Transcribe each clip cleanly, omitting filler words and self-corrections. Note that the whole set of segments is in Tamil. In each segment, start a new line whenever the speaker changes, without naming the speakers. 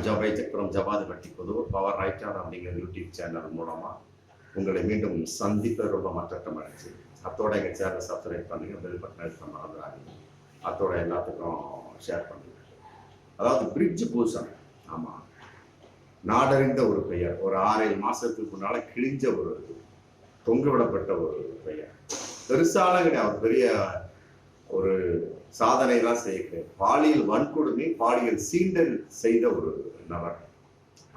ஜபை சக்கரம் ஜபாதிபட்டி பொதுவாக பவர் ரைட்டர் அப்படிங்கிற யூடியூப் சேனல் மூலமாக உங்களை மீண்டும் சந்திப்பது ரொம்ப மற்ற மகிழ்ச்சி. அத்தோட எங்கள் சேனலை சப்ஸ்கிரைப் பண்ணுங்க, பெல் பட்டன் எடுத்து மறந்துடாதீங்க. அத்தோட எல்லாத்துக்கும் ஷேர் பண்ணுங்க. அதாவது பிரிட்ஜ் பூசன், ஆமாம், நாடறிந்த ஒரு பெயர். ஒரு 6-7 மாசத்துக்கு முன்னால கிழிஞ்ச ஒரு தொங்க விடப்பட்ட ஒரு பெயர். பெருசால கிடையாது, பெரிய ஒரு சாதனைலாம் செய்ய, பாலியல் வன்கொடுமை, பாலியல் சீண்டல் செய்த ஒரு நபர்.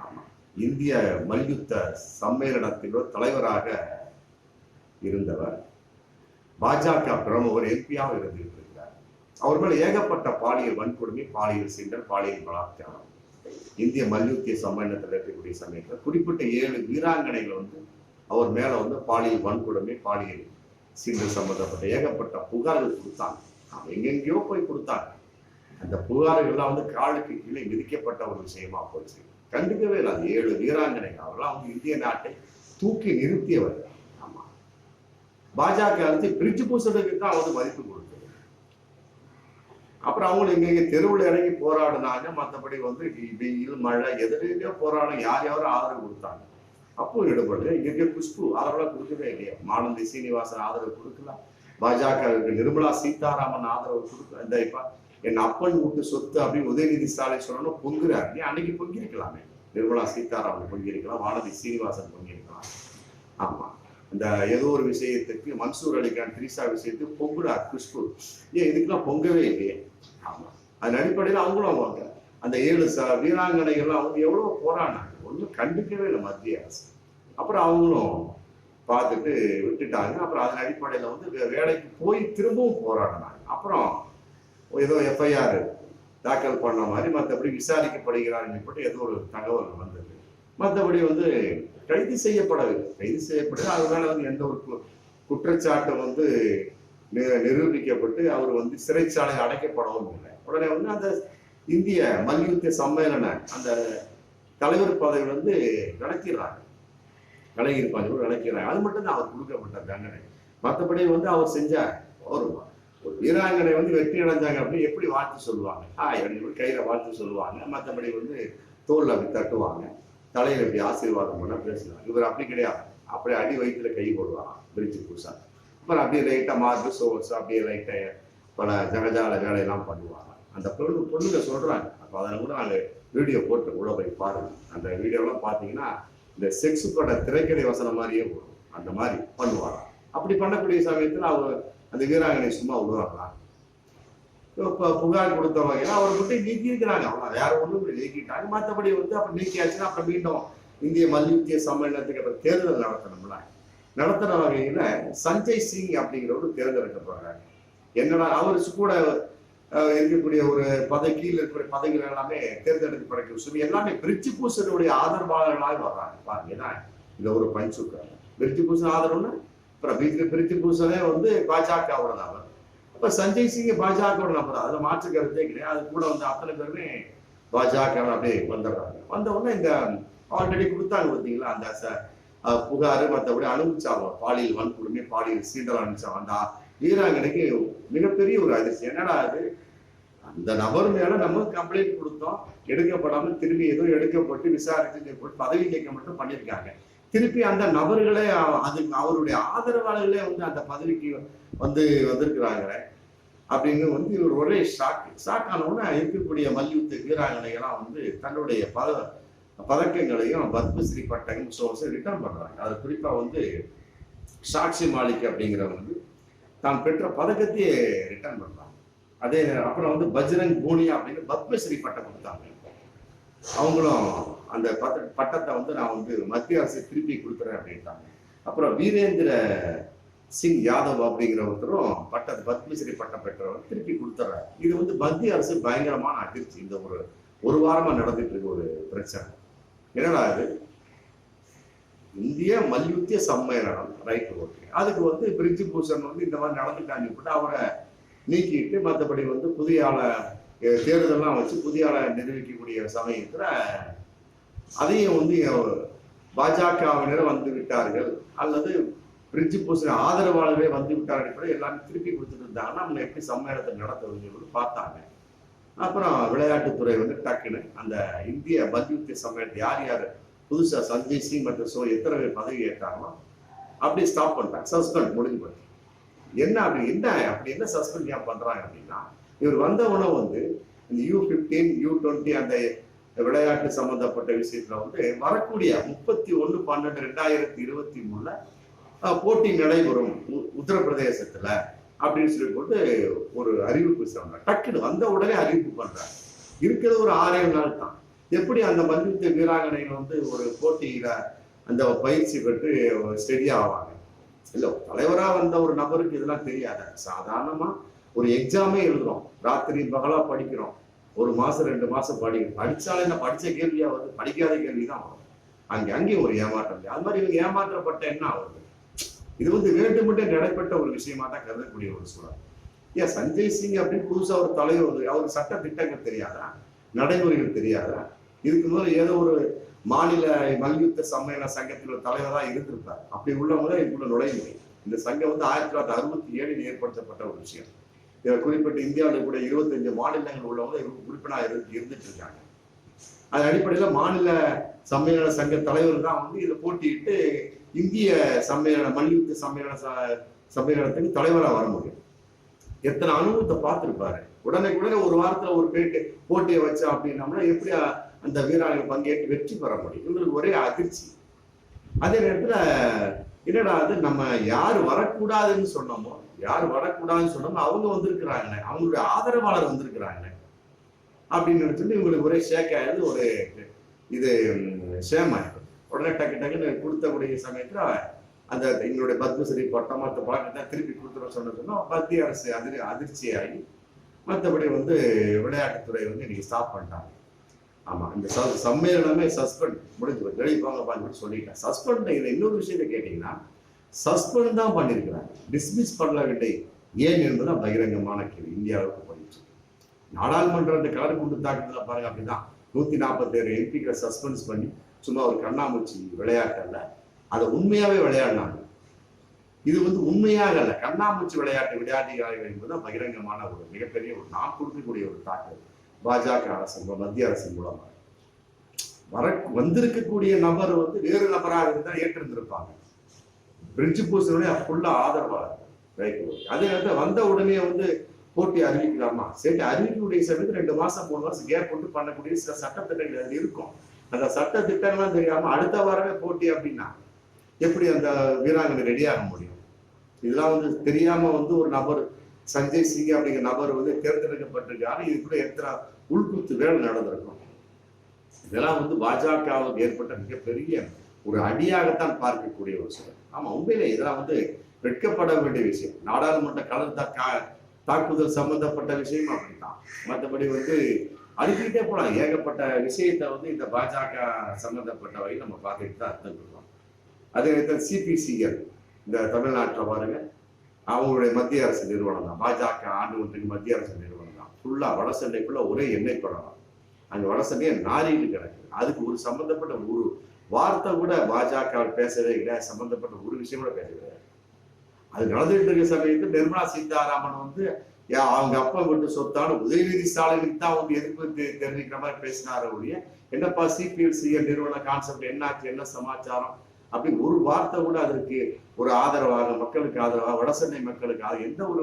ஆமா, இந்திய மல்யுத்த சம்மேளனத்தின் தலைவராக இருந்தவர். பாஜக பிரமுகர் எம்பியாக இருந்துட்டு இருக்கிறார். அவர் மேல ஏகப்பட்ட பாலியல் வன்கொடுமை, பாலியல் சீண்டல், பாலியல் பலாத்காரம் இந்திய மல்யுத்திய சம்மேளனத்தில் இருக்கக்கூடிய சமயத்தில் குறிப்பிட்ட 7 வீராங்கனைகள் அவர் மேல பாலியல் வன்கொடுமை, பாலியல் சீண்டல் சம்பந்தப்பட்ட ஏகப்பட்ட புகார்கள் கொடுத்தாங்க. எங்கெங்கயோ போய் கொடுத்தாங்க. அந்த புகார்கள்லாம் காலுக்கு கீழே விதிக்கப்பட்ட ஒரு விஷயமா போச்சு. கண்டுக்கவே இல்லை. அது 7 வீராங்கனைகள் அவர்களாம் இந்திய நாட்டை தூக்கி நிறுத்தியவர்கள். ஆமா, பாஜக பிரிட்ஜ் பூசலுக்கு தான் மதிப்பு கொடுத்தது. அப்புறம் அவங்களும் எங்க தெருவில் இறங்கி போராடினாங்க. மற்றபடி வெயில் மழை எதிரையோ போராடம், யார் யாரும் ஆதரவு கொடுத்தாங்க. அப்போ ஈடுபடுது. இங்க குஷ்பு ஆதரவு கொடுக்கவே இல்லையா? மாலந்தி சீனிவாசன் ஆதரவு கொடுக்கலாம். பாஜக நிர்மலா சீதாராமன் ஆதரவு கொடுக்கல. இந்த இப்ப என் அப்பன் வீட்டு சொத்து அப்படின்னு உதயநிதி ஸ்டாலின் சொல்லணும் பொங்குறாரு. நீ அன்னைக்கு பொங்கிருக்கலாமே. நிர்மலா சீதாராமன் பொங்கிருக்கலாம், வானதி சீனிவாசன் பொங்கிருக்கலாம். ஆமா, இந்த ஏதோ ஒரு விஷயத்துக்கு மன்சூர் அலிகான் திரிசா விஷயத்துக்கு பொங்குறார் குஷ்பு. ஏன் இதுக்கெல்லாம் பொங்கவே இல்லையே? ஆமா, அதன் அடிப்படையில் அவங்களும் வாங்க அந்த 7 வீராங்கனைகள்லாம் எவ்வளவு போராடினாங்க. ஒன்றும் கண்டுக்கவே இல்லை மத்திய அரசு. அப்புறம் அவங்களும் பார்த்துட்டு விட்டுட்டாங்க. அப்புறம் அதன் அடிப்படையில் வேலைக்கு போய் திரும்பவும் போராடினாங்க. அப்புறம் ஏதோ எஃப்ஐஆர் தாக்கல் பண்ண மாதிரி, மற்றபடி விசாரிக்கப்படுகிறார்கள் ஏதோ ஒரு தகவல் வந்தது. மற்றபடி கைது செய்யப்படவில்லை. கைது செய்யப்பட்டு அது மேல எந்த ஒரு குற்றச்சாட்டு நிரூபிக்கப்பட்டு அவர் சிறைச்சாலை அடைக்கப்படவும் இல்லை. உடனே அந்த இந்திய மல்யுத்த சம்மேளன அந்த தலைவர் பதவி நடத்திடுறாங்க. விலகியிருப்பாங்க, விளக்கிறாங்க. அது மட்டும் தான் அவர் கொடுக்கப்பட்ட தண்டனை. மற்றபடி அவர் செஞ்ச ஒரு வீராங்கனை வெற்றி அடைஞ்சாங்க அப்படின்னு எப்படி வாழ்த்து சொல்லுவாங்க? கையில வாழ்த்து சொல்லுவாங்க. மற்றபடி தோல்ல அப்படி தட்டுவாங்க, தலையில இப்படி ஆசீர்வாதம் பண்ண பேசுவாங்க. இவர் அப்படி கிடையாது. அப்படியே அடி வயிற்றுல கை போடுவாங்க பிரிட்ஜ் பூசா. அப்புறம் அப்படியே லைட்டா மார்பு சோர்ஸ் அப்படியே லைட்டா பல ஜகஜால வேலையெல்லாம் பண்ணுவாங்க. அந்த பொண்ணுங்க சொல்றாங்க. அப்போ அதில் கூட நாங்கள் வீடியோ போட்டு உள்ள போய் பாருங்க. அந்த வீடியோலாம் பார்த்தீங்கன்னா இந்த செக்ஸுக்கோட திரைக்கதை வசனம் மாதிரியே போடும். அந்த மாதிரி பண்ணுவாங்க. அப்படி பண்ணக்கூடிய சமயத்தில் அவர் அந்த வீராங்கனை சும்மா விடுவாங்களா? இப்போ புகார் கொடுத்த வகையில் அவர் மட்டும் நீக்கி இருக்கிறாங்க. அவங்க வேற ஒன்றும் நீக்கிட்டாங்க. மற்றபடி அப்புறம் நீக்கியாச்சுன்னா அப்புறம் மீண்டும் இந்திய மல்யுத்திய சம்மேளனத்துக்கு அப்புறம் தேர்தல் நடத்தணும்ல. நடத்துன வகையில சஞ்சய் சிங் அப்படிங்கிறவரு தேர்ந்தெடுக்கப்படுறாங்க. என்னன்னா அவருக்கு கூட இருக்கக்கூடிய ஒரு கீழ் இருக்கக்கூடிய பதவிகள் எல்லாமே தேர்ந்தெடுக்கப்படக்கூடிய சொல்லி எல்லாமே பிரிட்ஜ் பூசனுடைய ஆதரவாளர்களாக வர்றாங்க. பாருங்க, இந்த ஒரு பஞ்சுக்கார பிரிட்ஜ் பூசன் ஆதரவுன்னு அப்புறம் பிரிட்ஜ் பூசனே பாஜகவோட நபர். அப்ப சஞ்சய் சிங் பாஜகவோட நபர், அதுல மாற்று கருத்தே கிடையாது. அது கூட அத்தனை பேருமே பாஜக அப்படியே வந்துடுறாங்க. வந்தவுடனே இந்த ஆல்ரெடி கொடுத்தாங்க பார்த்தீங்களா அந்த புகாரு, மற்றபடி அனுப்பிச்சாங்க பாலியல் வன்கொடுமை, பாலியல் சீண்டல் அனுப்பிச்சாங்க. அந்த வீராங்கனைக்கு மிகப்பெரிய ஒரு அதிர்ச்சி. என்னடா அது, அந்த நபர் மேல நம்ம கம்ப்ளைண்ட் கொடுத்தோம், எடுக்கப்படாமல் திரும்பி ஏதோ எடுக்கப்பட்டு விசாரித்து போட்டு பதவி நீக்கம் மட்டும் பண்ணியிருக்காங்க. திருப்பி அந்த நபர்களே அவருடைய ஆதரவாளர்களே அந்த பதவிக்கு வந்திருக்கிறாங்க அப்படின்னு இவர் ஒரே ஷாக் ஆனவுடனே இருக்கக்கூடிய மல்யுத்த வீராங்கனைகள்லாம் தன்னுடைய பதக்கங்களையும் பத்மஸ்ரீ பட்டகம் ரிட்டர்ன் பண்றாங்க. அது குறிப்பா சாக்ஷி மாலிக் அப்படிங்கிறவங்க தான் பெற்ற பதக்கத்தையே ரிட்டர்ன் பண்றாங்க. அதே அப்புறம் பஜ்ரங் பூனியா அப்படின்னு பத்மஸ்ரீ பட்டம் கொடுத்தாங்க. அவங்களும் அந்த பட்டத்தை நான் மத்திய அரசு திருப்பி கொடுக்குறேன் அப்படின்ட்டாங்க. அப்புறம் வீரேந்திர சிங் யாதவ் அப்படிங்கிற ஒருத்தரும் பத்மஸ்ரீ பட்டம் பெற்றவர் திருப்பி கொடுத்துறாரு. இது மத்திய அரசு பயங்கரமான அதிர்ச்சி. இந்த ஒரு வாரமா நடந்துட்டு இருக்க ஒரு பிரச்சனை. என்னடா இது, இந்திய மல்யுத்திய சம்மேளனம் ரைட், ஓகே, அதுக்கு பிரிட்ஜ் பூசன் இந்த மாதிரி நடந்துட்டாங்க போட்டு அவரை நீக்கிட்டு மற்றபடி புதிய ஆளை தேர்தலாம் வச்சு புதிய ஆளை நிரூபிக்கக்கூடிய சமயத்துல அதையும் பாஜகவினர் விட்டார்கள் அல்லது பிரிட்ஜ் பூசன் ஆதரவாளர்களே விட்டார்கள் எல்லாமே திருப்பி கொடுத்துட்டு இருந்தாங்கன்னா அவங்க எப்படி சம்மேளனத்தை நடத்துவதுன்னு பார்த்தாங்க. அப்புறம் விளையாட்டுத்துறை வந்து டக்குன்னு அந்த இந்திய மல்யுத்த சம்மேளனத்தை யார் யார் புதுசா சஞ்சய் சிங் மற்றும் எத்தனை பேர் பதவி ஏற்றாங்களோ அப்படி ஸ்டாப் பண்ணிட்டாங்க, சஸ்பெண்ட் முடிஞ்சு போச்சு. அப்படி என்ன சஸ்பெண்ட் ஏன் பண்றாங்க அப்படின்னா, இவர் வந்த உணவு வந்து இந்த U15 U20 அந்த விளையாட்டு சம்பந்தப்பட்ட விஷயத்துல வந்து வரக்கூடிய 31/12/2023 போட்டி நடைபெறும் உத்தரப்பிரதேசத்துல அப்படின்னு சொல்லி போட்டு ஒரு அறிவிப்பு சொல்றாங்க. டக்குன்னு வந்த உடனே அறிவிப்பு பண்றாங்க. இருக்கிறது ஒரு 6 நாள் தான். எப்படி அந்த மல்யுத்த வீராங்கனைகள் வந்து ஒரு போட்டியில அந்த பயிற்சி பெற்று ஸ்டெடியா ஆவாங்க? இல்ல, தலைவரா வந்த ஒரு நபருக்கு இதெல்லாம் தெரியாத. சாதாரணமா ஒரு எக்ஸாமே எழுதுறோம், ராத்திரி பகலா படிக்கிறோம், 1 மாசம் 2 மாசம் படிச்சாலும் என்ன படிச்ச கேள்வியா வருது, படிக்காத கேள்விதான் வரும். அங்கேயும் ஒரு ஏமாற்றம். அது மாதிரி இவங்க ஏமாற்றப்பட்ட என்ன ஆகுது? இது வந்து வேண்டுமென்றே நடைபெற்ற ஒரு விஷயமா தான் கருதக்கூடிய ஒரு சூழல். ஏன் சஞ்சய் சிங் அப்படின்னு புதுசா ஒரு தலைவர் வந்து அவருக்கு சட்ட திட்டங்கள் தெரியாதா, நடைமுறைகள் தெரியாதா? இதுக்கு முதல்ல ஏதோ ஒரு மாநில மல்யுத்த சம்மேளன சங்கத்தில் ஒரு தலைவராக இருந்திருப்பார். அப்படி உள்ளவங்க இதுக்குள்ள நுழைய முடியும். இந்த சங்கம் வந்து 1967 ஏற்படுத்தப்பட்ட ஒரு விஷயம். குறிப்பிட்ட இந்தியாவில் கூட 25 மாநிலங்கள் உள்ளவங்க உறுப்பினராக இருந்துட்டு இருக்காங்க. அதன் அடிப்படையில் மாநில சம்மேளன சங்க தலைவர் தான் வந்து இதை போட்டியிட்டு இந்திய மல்யுத்த சம்மேளனத்துக்கு தலைவராக வர முடியும். எத்தனை அனுபவத்தை பார்த்திருப்பாரு. உடனே ஒரு வாரத்துல ஒரு போட்டியை வச்சா அப்படின்னம்னா எப்படி அந்த வீராங்கனை பங்கேற்று வெற்றி பெற முடியும்? இவங்களுக்கு ஒரே அதிர்ச்சி. அதே நேரத்துல என்னடா அது, நம்ம யாரு வரக்கூடாதுன்னு சொன்னோமோ அவங்க வந்திருக்கிறாங்க, அவங்களுடைய ஆதரவாளர் வந்திருக்கிறாங்க அப்படின்னு நினைச்சுட்டு இவங்களுக்கு ஒரே ஷேக் ஆயிடுது, ஒரு இது ஷேம் ஆயிடும். உடனே டக்குன்னு கொடுத்தக்கூடிய சமயத்துல அந்த எங்களுடைய பத்மஸ்ரீ பட்டம் மற்ற பழக்கத்தை திருப்பி கொடுத்துருவோம் சொன்னா மத்திய அரசு அதிர்ச்சியாகி மற்றபடி வந்து விளையாட்டுத்துறை வந்து இன்னைக்கு ஸ்டாப் பண்ணிட்டாங்க. ஆமா, இந்த சம்மேளனமே சஸ்பெண்ட் முடிஞ்சு வெளியே போங்க பார்த்து சொல்லிட்டேன். சஸ்பெண்ட் இதுல இன்னொரு விஷயத்த கேட்டீங்கன்னா, சஸ்பெண்ட் தான் பண்ணிருக்கிறாங்க, டிஸ்மிஸ் பண்ணவில்லை. ஏன் என்பதுதான் பகிரங்கமான கேள்வி இந்தியாவுக்கு போயிடுச்சு. நாடாளுமன்ற கலர் குண்டு தாக்குதல பாருங்க, அப்படிதான் 147 எம்பிக்களை சஸ்பென்ஸ் பண்ணி சும்மா ஒரு கண்ணாமூச்சி விளையாட்டல்ல, அதை உண்மையாவே விளையாடினாங்க. இது வந்து உண்மையாக அல்ல, கண்ணாமூச்சி விளையாட்டுகள் என்பதுதான் பகிரங்கமான ஒரு மிகப்பெரிய ஒரு நாம் கொடுக்கக்கூடிய ஒரு தாக்குதல் பாஜக அரசு மத்திய அரசின் மூலமாக. வந்திருக்கக்கூடிய நபர் வந்து வேறு நபராக இருந்தால் ஏற்றிருந்திருப்பாங்க. பிரிட்ஜ் பூசனுடைய ஃபுல்லா ஆதரவாளர். அதே நேரத்தில் வந்த உடனே வந்து போட்டி அறிவிக்கலாமா? சரி, அறிவிக்கக்கூடிய சமயத்தில் 2 மாசம் 3 மாசம் கேப் போட்டு பண்ணக்கூடிய சில சட்டத்திட்டங்கள் அது இருக்கும். அந்த சட்ட திட்டங்கள்லாம் தெரியாம அடுத்த வாரமே போட்டி அப்படின்னா எப்படி அந்த வீராங்கனை ரெடியாக முடியும்? இதெல்லாம் வந்து தெரியாம வந்து ஒரு நபர் சஞ்சய் சிங் அப்படிங்கிற நபர் வந்து தேர்ந்தெடுக்கப்பட்டிருக்காரு. இது கூட எத்தனை உள்குத்து வேலை நடந்திருக்கும். இதெல்லாம் வந்து பாஜகவுக்கு ஏற்பட்ட மிகப்பெரிய ஒரு அடியாகத்தான் பார்க்கக்கூடிய ஒரு சூழல். ஆமா, உண்மையிலே இதெல்லாம் வந்து வெட்கப்பட வேண்டிய விஷயம். நாடாளுமன்ற கலர் தாக்குதல் சம்பந்தப்பட்ட விஷயம் அப்படித்தான். மற்றபடி வந்து அடுக்கிட்டே போலாம். ஏகப்பட்ட விஷயத்தை வந்து இந்த பாஜக சம்பந்தப்பட்ட வகையில் நம்ம பார்த்துட்டு தான் அர்த்தம் இருக்கோம். அதே நேரத்தில் சிபிசிஎல் இந்த தமிழ்நாட்டில் பாருங்க, அவங்களுடைய மத்திய அரசு நிறுவனம் தான். பாஜக ஆண்டு ஒன்றுக்கு மத்திய அரசு நிறுவனம் தான். ஃபுல்லா வடசண்டைக்குள்ள ஒரே எண்ணெய் படம். அங்க வடசண்டையே நாரிட்டு கிடக்குது. அதுக்கு ஒரு சம்பந்தப்பட்ட ஒரு வார்த்தை கூட பாஜக பேசவே கிடையாது. சம்பந்தப்பட்ட ஒரு விஷயம் கூட பேச கிடையாது. அது நடந்துட்டு இருக்க சமயத்தில் நிர்மலா சீதாராமன் வந்து அவங்க அப்பா விட்டு சொத்தான உதயநிதி ஸ்டாலினுக்கு தான் அவங்க எதிர்ப்பு தெரிவிக்கிற மாதிரி பேசினார ஒழிய, என்னப்பா சிபிஎல் நிறுவன கான்செப்ட் என்னாச்சு, என்ன சமாச்சாரம் அப்படி ஒரு வார்த்தை கூட அதற்கு ஒரு ஆதரவாக, மக்களுக்கு ஆதரவாக, வடசென்னை மக்களுக்கு எந்த ஒரு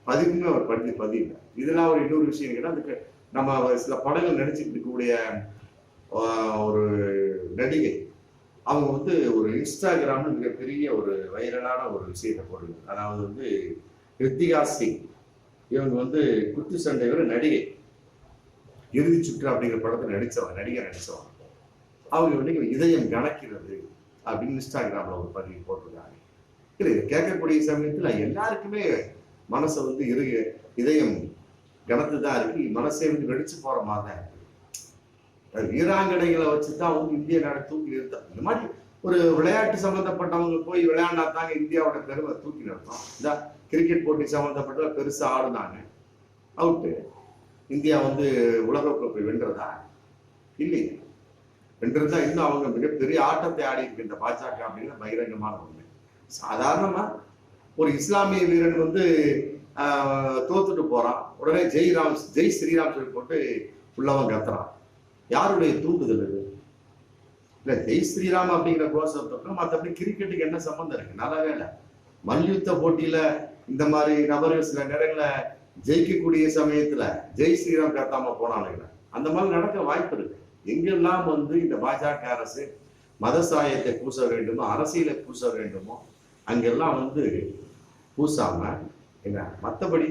பதிவுமே அவர் பதிவு. இதெல்லாம் ஒரு இன்னொரு விஷயம் கேட்டால், அதுக்கு நம்ம சில படங்கள் நடிச்சுட்டு இருக்கக்கூடிய ஒரு நடிகை அவங்க வந்து ஒரு இன்ஸ்டாகிராம்னு மிகப்பெரிய ஒரு வைரலான ஒரு விஷயத்தை போடுங்க. அதாவது வந்து ரித்திகா சிங் இவங்க வந்து குத்து சண்டையோட நடிகை, இறுதி சுற்று அப்படிங்கிற படத்தை நடிகை நடிச்சவங்க. அவங்க வந்து இதயம் கணக்கிறது அப்படின்னு இன்ஸ்டாகிராம்ல ஒரு பதிவு போட்டிருக்காங்க. இல்லை, இதை கேட்கக்கூடிய சமயத்துல எல்லாருக்குமே மனசை வந்து இதயம் கனத்துதான் இருக்கு, மனசை வந்து வெடிச்சு போற மாதிரி தான் இருக்கு. வீராங்கனைகளை வச்சுதான் வந்து இந்திய நாடு தூக்கி நிறுத்தம். இந்த மாதிரி ஒரு விளையாட்டு சம்பந்தப்பட்டவங்க போய் விளையாண்டா தாங்க இந்தியாவோட பெருமை தூக்கி நிறுத்தம். இந்த கிரிக்கெட் போட்டி சம்பந்தப்பட்ட பெருசா ஆடுனாங்க, அவுட்டு. இந்தியா வந்து உலகக்கோப்பை வென்றதா? இல்லைங்க. வென்றதா இன்னும் அவங்க மிகப்பெரிய ஆட்டத்தை ஆடி இருக்கு இந்த பாஜக அப்படிங்கிற பகிரங்கமான ஒண்ணு. சாதாரணமா ஒரு இஸ்லாமிய வீரன் வந்து தோத்துட்டு போறான். உடனே ஜெய் ஸ்ரீராம் சொல்லி போட்டு உள்ளவன் கத்துறான். யாருடைய தூண்டுதல் இது? இல்ல ஜெய் ஸ்ரீராம் அப்படிங்கிற கோஷத்துக்கும் மற்றபடி கிரிக்கெட்டுக்கு என்ன சம்பந்தம் இருக்கு? நல்லாவே இல்லை. மல்யுத்த போட்டியில இந்த மாதிரி நபர்கள் சில நேரங்கள ஜெயிக்கக்கூடிய சமயத்துல ஜெய் ஸ்ரீராம் கத்தாம போனானுங்க. அந்த மாதிரி நடக்க வாய்ப்பு இருக்கு. எங்கெல்லாம் இந்த பாஜக அரசு மத சாயத்தை பூச வேண்டுமோ, அரசியலை பூச வேண்டுமோ, அங்கெல்லாம் பூசாம என்ன மற்றபடி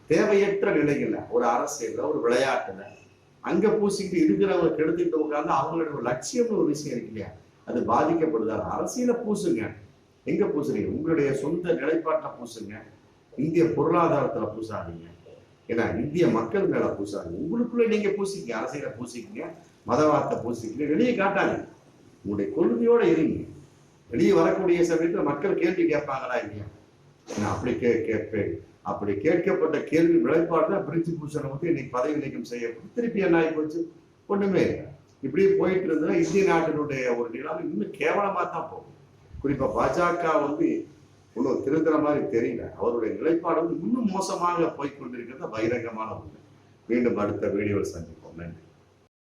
தேவையற்ற நிலைகள்ல ஒரு அரசியல்ல ஒரு விளையாட்டுல அங்க பூசிக்கிட்டு இருக்கிறவங்க கெடுத்துட்டு உட்காந்து அவங்களோட ஒரு லட்சியம்னு ஒரு விஷயம் இருக்கு இல்லையா, அது பாதிக்கப்படுதா? அரசியல பூசுங்க. எங்க பூசுறீங்க? உங்களுடைய சொந்த நிலைப்பாட்டில பூசுங்க. இந்திய பொருளாதாரத்துல பூசாதீங்க. ஏன்னா இந்திய மக்கள் மேல பூசாதீங்க. உங்களுக்குள்ள நீங்க பூசிக்கீங்க, அரசியல பூசிக்கீங்க, மதவார்த்தை பூசிக்கீங்க, வெளியே காட்டாங்க. உங்களுடைய கொள்கையோட இருங்க. வெளியே வரக்கூடிய சமயத்துல மக்கள் கேள்வி கேட்பாங்களா இல்லையா? நான் அப்படி கேட்பேன். அப்படி கேட்கப்பட்ட கேள்வி விளைப்பாடு தான் பிரிட்ஜ் பூஷனை இன்னைக்கு பதவி நீக்கம் செய்யப்பட்டு திருப்பி என்ன ஆகி போச்சு? ஒண்ணுமே இப்படியே போயிட்டு இருந்ததுன்னா இந்திய நாட்டினுடைய ஒரு நிலம் இன்னும் கேவலமா தான் போகும். குறிப்பா பாஜக இன்னும் திருந்துற மாதிரி தெரியல. அவருடைய நிலைப்பாடு இன்னும் மோசமாக போய்கொண்டிருக்கிறது பகிரங்கமான ஒண்ணு. மீண்டும் அடுத்த வீடியோவில் சந்திப்போம். நன்றி.